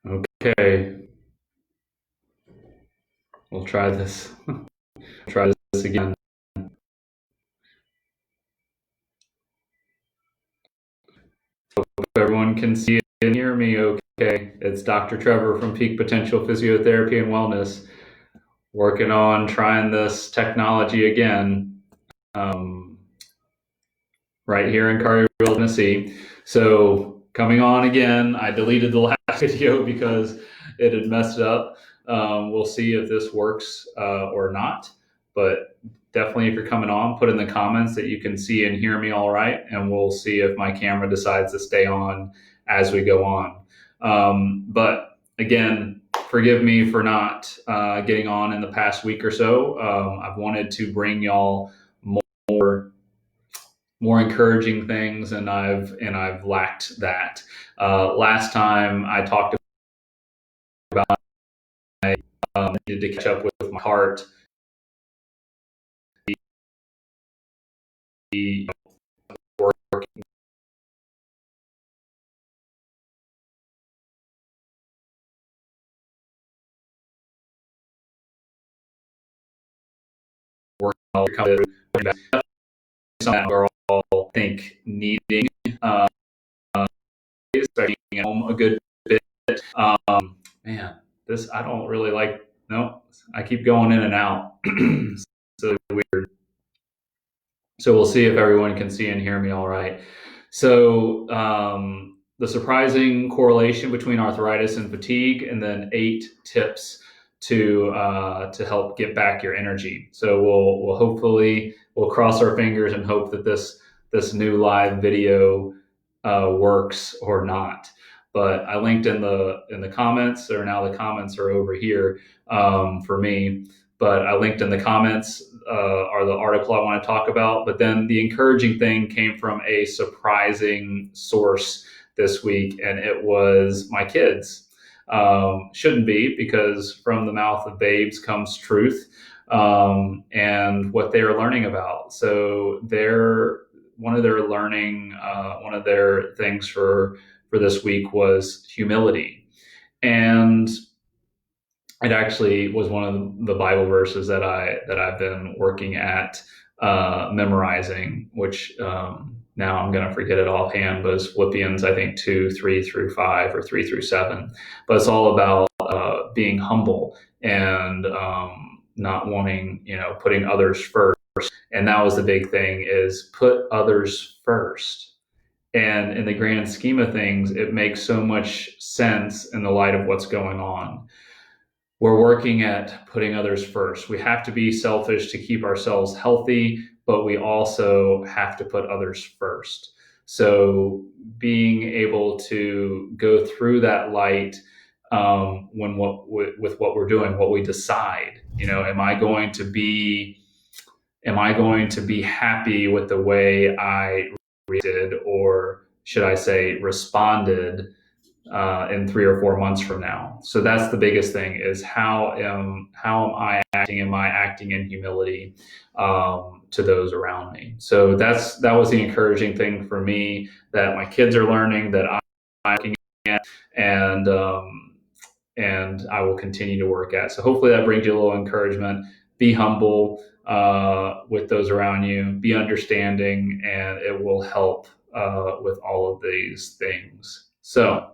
Okay, we'll try this. Try this again. Hope everyone can see and hear me okay. It's Dr. Trevor from Peak Potential Physiotherapy and Wellness, working on trying this technology again, um, right here in Collierville, Tennessee. So coming on again, I deleted the last video because it had messed up. We'll see if this works or not, but definitely if you're coming on, put in the comments that you can see and hear me all right, and we'll see if my camera decides to stay on as we go on. But again, forgive me for not getting on in the past week or so. I've wanted to bring y'all more encouraging things, and I've lacked that. Last time I talked about I needed to catch up with my heart. The working some are all think needing staying at home a good bit. Man, this I don't really like. No, I keep going in and out. So weird. So we'll see if everyone can see and hear me all right. So the surprising correlation between arthritis and fatigue, and then 8 tips to help get back your energy. So we'll hopefully we'll cross our fingers and hope that this new live video works or not. But I linked in the comments, or now the comments are over here for me. But I linked in the comments are the article I want to talk about. But then the encouraging thing came from a surprising source this week, and it was my kids. Shouldn't be, because from the mouth of babes comes truth, and what they are learning about. So one of their things for this week was humility, and it actually was one of the Bible verses that I've been working at memorizing, which now I'm going to forget it offhand, but it's Philippians, I think 2:3-5 or 3-7. But it's all about being humble and not wanting, putting others first. And that was the big thing: is put others first. And in the grand scheme of things, it makes so much sense in the light of what's going on. We're working at putting others first. We have to be selfish to keep ourselves healthy, but we also have to put others first. So being able to go through that light with what we're doing, what we decide, am I going to be happy with the way I reacted, or should I say responded, in 3 or 4 months from now? So that's the biggest thing: is how am I acting? Am I acting in humility to those around me? So that was the encouraging thing for me, that my kids are learning, that I'm looking at, and I will continue to work at. So hopefully that brings you a little encouragement. Be humble with those around you. Be understanding, and it will help with all of these things. So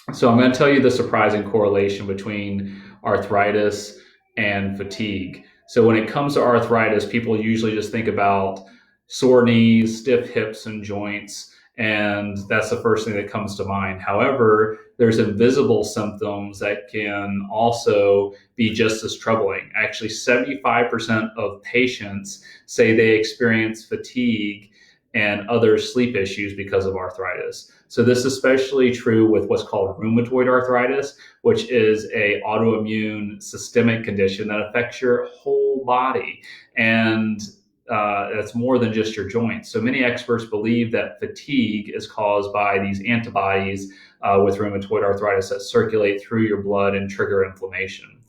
I'm going to tell you the surprising correlation between arthritis and fatigue. So when it comes to arthritis, people usually just think about sore knees, stiff hips and joints, and that's the first thing that comes to mind. However, there's invisible symptoms that can also be just as troubling. Actually, 75% of patients say they experience fatigue and other sleep issues because of arthritis. So this is especially true with what's called rheumatoid arthritis, which is a autoimmune systemic condition that affects your whole body. And it's more than just your joints. So many experts believe that fatigue is caused by these antibodies with rheumatoid arthritis that circulate through your blood and trigger inflammation.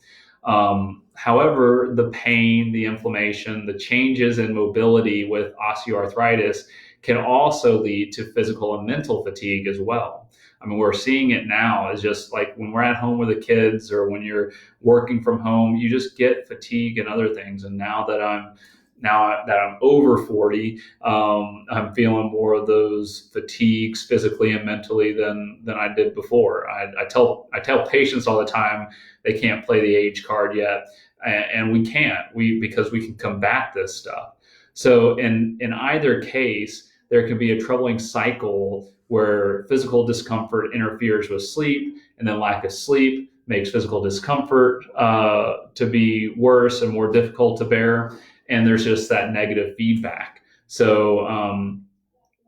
However, the pain, the inflammation, the changes in mobility with osteoarthritis can also lead to physical and mental fatigue as well. I mean, we're seeing it now. Is just like when we're at home with the kids or when you're working from home, you just get fatigue and other things. And now that I'm over 40, I'm feeling more of those fatigues physically and mentally than I did before. I tell patients all the time they can't play the age card yet, and we can't because we can combat this stuff. So in either case, there can be a troubling cycle where physical discomfort interferes with sleep, and then lack of sleep makes physical discomfort to be worse and more difficult to bear. And there's just that negative feedback. So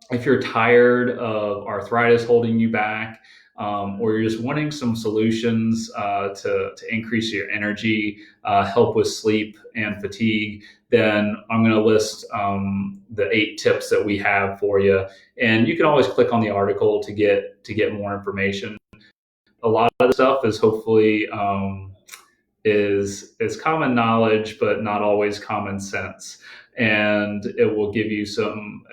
if you're tired of arthritis holding you back, or you're just wanting some solutions to increase your energy, help with sleep and fatigue, then I'm going to list the 8 tips that we have for you. And you can always click on the article to get more information. A lot of the stuff is hopefully is common knowledge, but not always common sense. And it will give you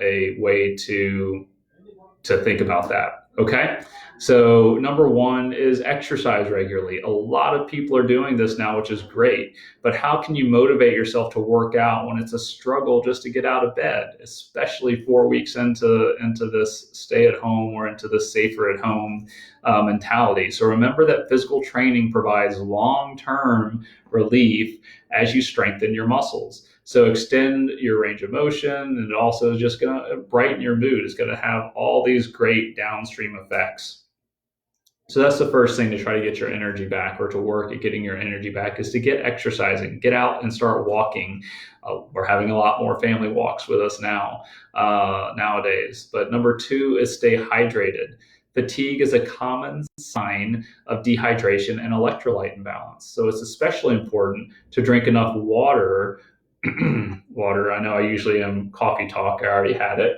a way to think about that. Okay. So number 1 is exercise regularly. A lot of people are doing this now, which is great. But how can you motivate yourself to work out when it's a struggle just to get out of bed, especially 4 weeks into this stay at home or into the safer at home mentality? So remember that physical training provides long-term relief as you strengthen your muscles. So extend your range of motion, and it also is just going to brighten your mood. It's going to have all these great downstream effects. So that's the first thing to try to get your energy back, or to work at getting your energy back, is to get exercising, get out and start walking. We're having a lot more family walks with us nowadays. But number 2 is stay hydrated. Fatigue is a common sign of dehydration and electrolyte imbalance. So it's especially important to drink enough water. Water, I know I usually am coffee talk. I already had it.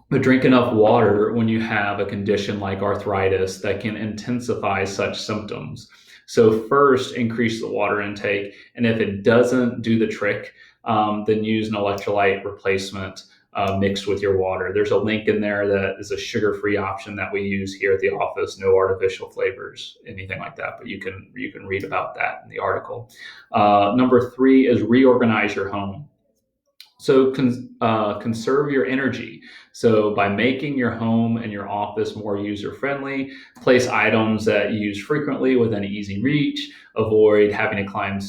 But drink enough water when you have a condition like arthritis that can intensify such symptoms. So first, increase the water intake. And if it doesn't do the trick, then use an electrolyte replacement mixed with your water. There's a link in there that is a sugar-free option that we use here at the office. No artificial flavors, anything like that. But you can read about that in the article. Number 3 is reorganize your home. So conserve your energy. So by making your home and your office more user-friendly, place items that you use frequently within easy reach. Avoid having to climb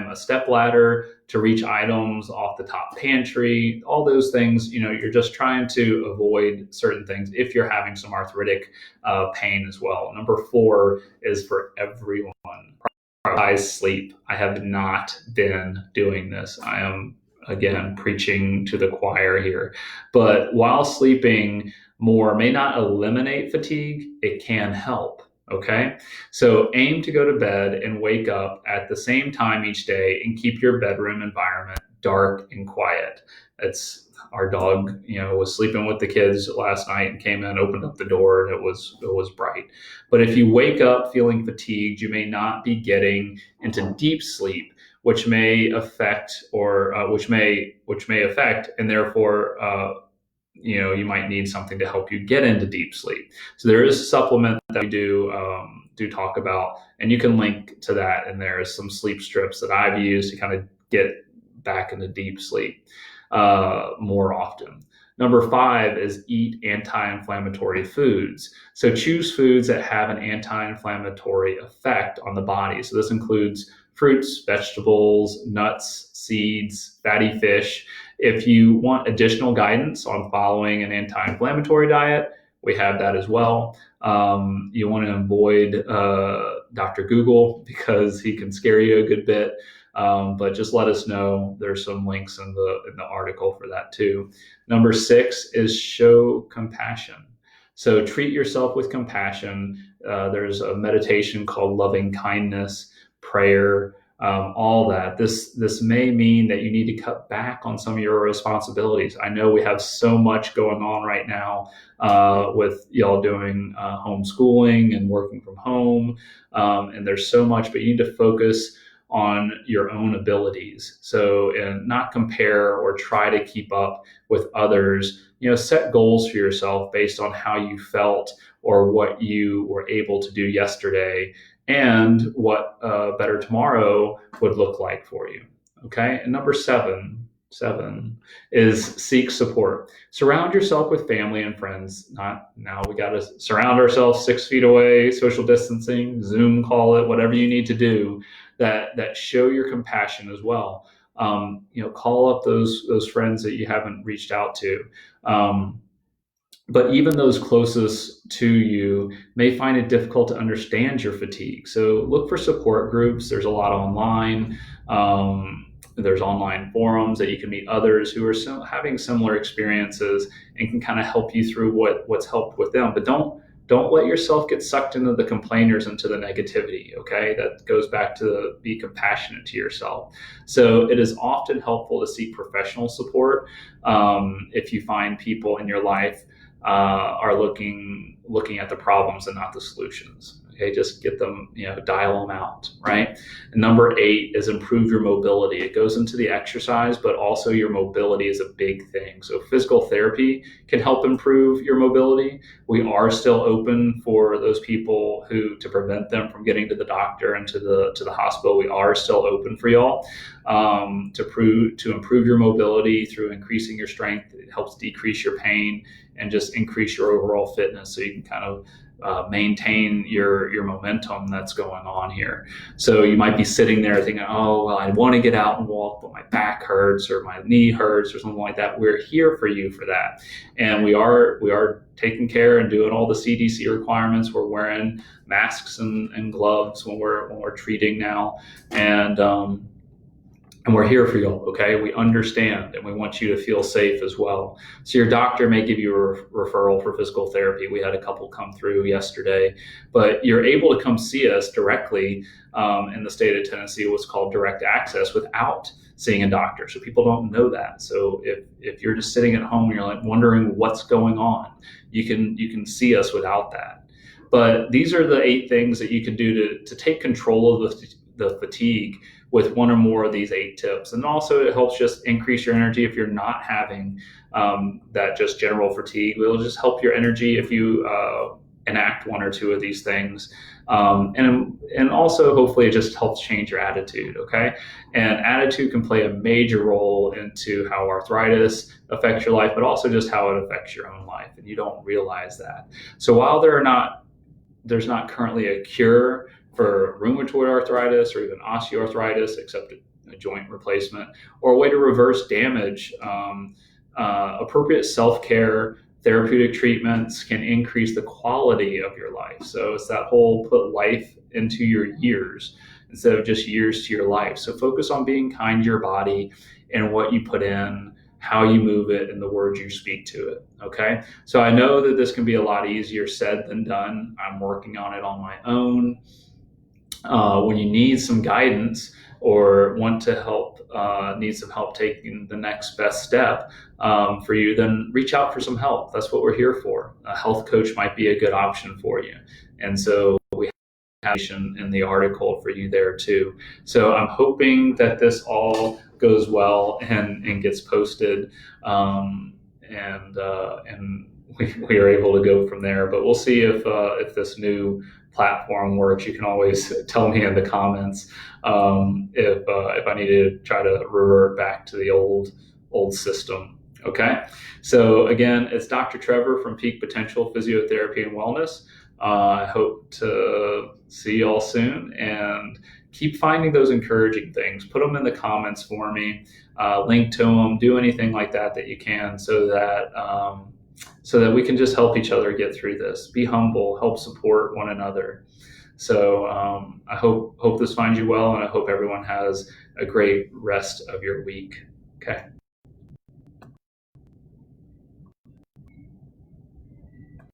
a step ladder to reach items off the top pantry. All those things, you're just trying to avoid certain things if you're having some arthritic pain as well. Number 4 is for everyone. Prioritize sleep. I have not been doing this. I am, again, preaching to the choir here. But while sleeping more may not eliminate fatigue, it can help. Okay. So aim to go to bed and wake up at the same time each day, and keep your bedroom environment dark and quiet. It's our dog, was sleeping with the kids last night and came in, opened up the door, and it was bright. But if you wake up feeling fatigued, you may not be getting into deep sleep, which may affect, and therefore, you might need something to help you get into deep sleep. So there is a supplement that we do talk about, and you can link to that. And there is some sleep strips that I've used to kind of get back into deep sleep more often. Number 5 is eat anti-inflammatory foods. So choose foods that have an anti-inflammatory effect on the body. So this includes fruits, vegetables, nuts, seeds, fatty fish. If you want additional guidance on following an anti-inflammatory diet, we have that as well. You want to avoid Dr. Google, because he can scare you a good bit. But just let us know. There's some links in the article for that too. Number 6 is show compassion. So treat yourself with compassion. There's a meditation called loving kindness, prayer, all that. This may mean that you need to cut back on some of your responsibilities. I know we have so much going on right now with y'all doing homeschooling and working from home, and there's so much, but you need to focus on your own abilities. So, and not compare or try to keep up with others. Set goals for yourself based on how you felt or what you were able to do yesterday and what better tomorrow would look like for you. Okay. And number seven is seek support. Surround yourself with family and friends. Not now we got to surround ourselves 6 feet away, social distancing, Zoom call it, whatever you need to do that show your compassion as well. Call up those friends that you haven't reached out to. But even those closest to you may find it difficult to understand your fatigue. So look for support groups. There's a lot online. There's online forums that you can meet others who are having similar experiences and can kind of help you through what's helped with them. But don't let yourself get sucked into the complainers, into the negativity. Okay, that goes back to be compassionate to yourself. So it is often helpful to seek professional support if you find people in your life are looking at the problems and not the solutions. Okay, just get them, dial them out, right? And number 8 is improve your mobility. It goes into the exercise, but also your mobility is a big thing. So physical therapy can help improve your mobility. We are still open for those people to prevent them from getting to the doctor and to the hospital. We are still open for y'all to improve your mobility through increasing your strength. It helps decrease your pain and just increase your overall fitness, so you can kind of maintain your momentum that's going on here. So you might be sitting there thinking, oh, well, I want to get out and walk, but my back hurts or my knee hurts or something like that. We're here for you for that. And we are taking care and doing all the CDC requirements. We're wearing masks and gloves when we're treating now. And we're here for you, okay? We understand, and we want you to feel safe as well. So your doctor may give you a referral for physical therapy. We had a couple come through yesterday, but you're able to come see us directly in the state of Tennessee, what's called direct access, without seeing a doctor. So people don't know that. So if you're just sitting at home and you're like wondering what's going on, you can see us without that. But these are the 8 things that you can do to take control of the fatigue with one or more of these 8 tips. And also it helps just increase your energy if you're not having that just general fatigue. It'll just help your energy if you enact 1 or 2 of these things. And also hopefully it just helps change your attitude, okay? And attitude can play a major role into how arthritis affects your life, but also just how it affects your own life. And you don't realize that. So while there's not currently a cure for rheumatoid arthritis or even osteoarthritis, except a joint replacement, or a way to reverse damage, appropriate self-care, therapeutic treatments can increase the quality of your life. So it's that whole put life into your years instead of just years to your life. So focus on being kind to your body and what you put in, how you move it, and the words you speak to it, okay? So I know that this can be a lot easier said than done. I'm working on it on my own. When you need some guidance or want to help, need some help taking the next best step for you, then reach out for some help. That's what we're here for. A health coach might be a good option for you. And so we have in the article for you there too. So I'm hoping that this all goes well and gets posted, and we are able to go from there. But we'll see if this new platform works. You can always tell me in the comments if I need to try to revert back to the old system. Okay. So again, it's Dr. Trevor from Peak Potential Physiotherapy and Wellness. I hope to see y'all soon, and keep finding those encouraging things. Put them in the comments for me. Link to them. Do anything like that you can, so that we can just help each other get through this. Be humble, help support one another. So I hope this finds you well, and I hope everyone has a great rest of your week. Okay.